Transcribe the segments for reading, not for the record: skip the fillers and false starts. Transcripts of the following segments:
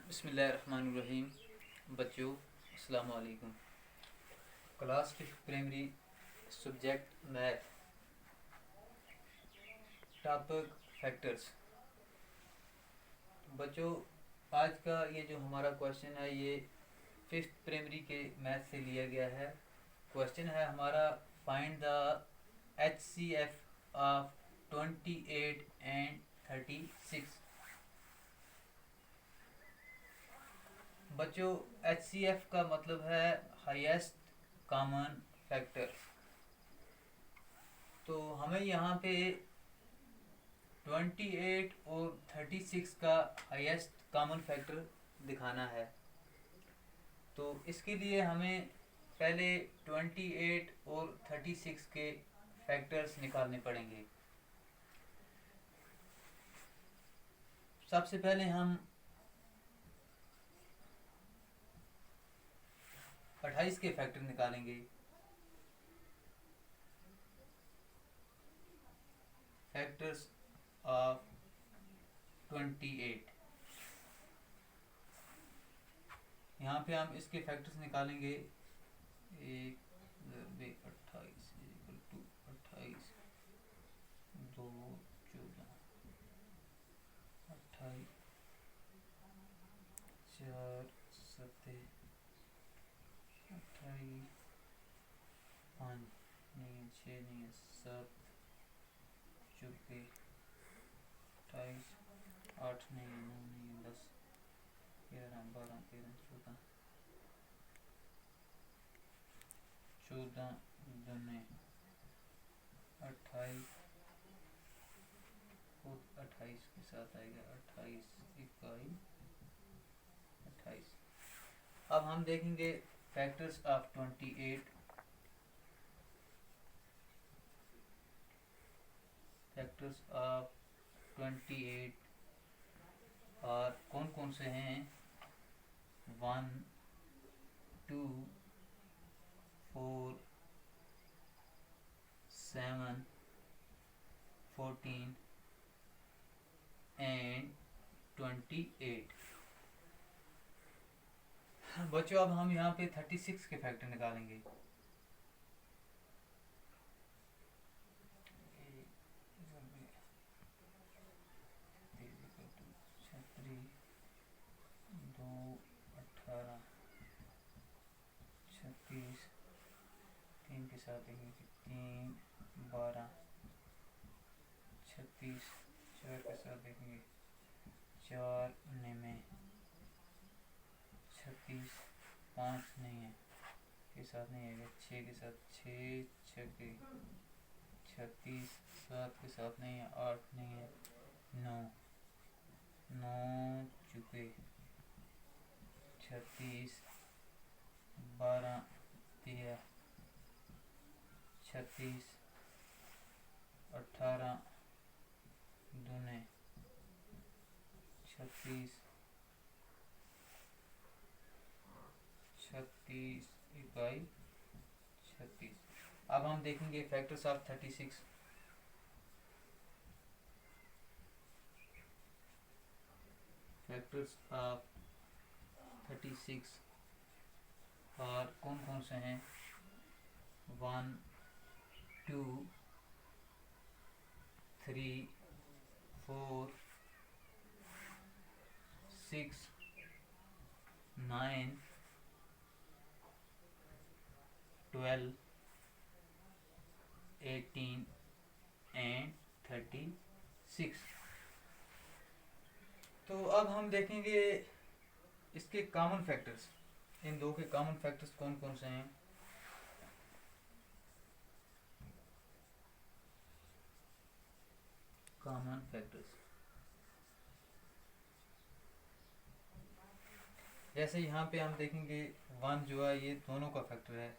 बिस्मिल्लाहिर्रहमानिर्रहीम। बच्चों अस्सलाम वालेकुम। Class 5 primary subject math, topic factors. बच्चों आज का ये जो हमारा क्वेश्चन है ये 5th प्राइमरी के मैथ से लिया गया है। क्वेश्चन है हमारा find the HCF of 28 and 36। बच्चों HCF का मतलब है हाईएस्ट कॉमन फैक्टर। तो हमें यहाँ पे 28 और 36 का हाईएस्ट कॉमन फैक्टर दिखाना है। तो इसके लिए हमें पहले 28 और 36 के फैक्टर्स निकालने पड़ेंगे। सबसे पहले हम 28 के फैक्टर निकालेंगे। फैक्टर्स ऑफ 28, यहाँ पे हम इसके फैक्टर्स निकालेंगे। 1/28 इक्वल टू 28, 2 14, 28, 4 7, 28, 5 नहीं है, 6 नहीं है, 7 24, 28, 8 नहीं है, 9 नहीं है, 10 11 12 13 14 14 दूने 28 और 28 के साथ आएगा 28 इकाई 28। अब हम देखेंगे फैक्टर्स ऑफ 28। फैक्टर्स ऑफ 28 और कौन कौन से हैं? 1 2 4 7 14 एंड 28। बच्चों अब हम यहाँ पे 36 के फैक्टर निकालेंगे। दो 18 36 3 के साथ देंगे 3 12 36 4 के साथ देखेंगे 4 9 36 5 नहीं है के साथ नहीं आएगा 6 के साथ 6 6 36 7 के साथ नहीं है 8 नहीं है 9 9 चुके 36 12 13 36 18 दूने 36 36 इकाई 36। अब हम देखेंगे फैक्टर्स ऑफ 36। फैक्टर्स ऑफ 36 और कौन कौन से हैं? 1 2 3 4 6 9 12 18 एंड 36। तो अब हम देखेंगे इसके कॉमन फैक्टर्स। इन दो के कॉमन फैक्टर्स कौन कौन से हैं? कॉमन फैक्टर्स जैसे यहाँ पे हम देखेंगे 1 जो है ये दोनों का फैक्टर है,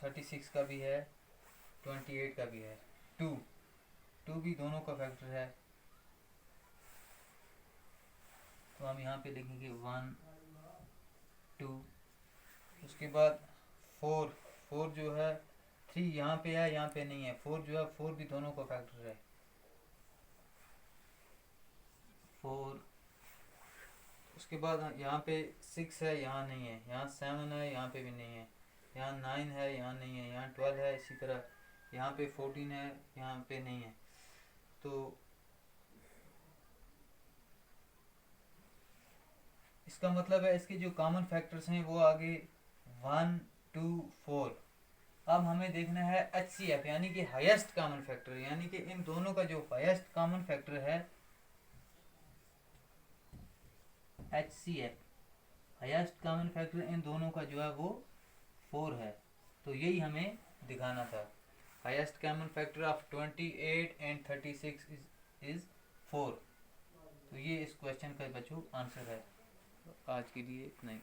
36 का भी है, 28 का भी है। 2 भी दोनों का फैक्टर है। तो हम यहाँ पे लिखेंगे 1 2। उसके बाद 4 जो है 3 यहाँ पे है, यहाँ पे नहीं है। 4 जो है 4 भी दोनों का फैक्टर है। 4 उसके बाद यहाँ पे 6 है, यहाँ नहीं है, यहाँ 7 है, यहाँ पे भी नहीं है, यहाँ 9 है, यहाँ नहीं है, यहाँ 12 है, इसी तरह यहाँ पे 14 है, यहाँ पे नहीं है। तो इसका मतलब है इसके जो कॉमन फैक्टर्स हैं वो आगे 1 2 4। अब हमें देखना है HCF यानी कि हाईएस्ट कॉमन फैक्टर, यानी कि इन दोनों का जो हाईएस्ट कॉमन फैक्टर है HCF, highest common factor in दोनों का जो है वो 4 है। तो यही हमें दिखाना था। Highest common factor of 28 and 36 is 4। तो ये इस क्वेश्चन का बच्चों आंसर है। तो आज के लिए इतना ही।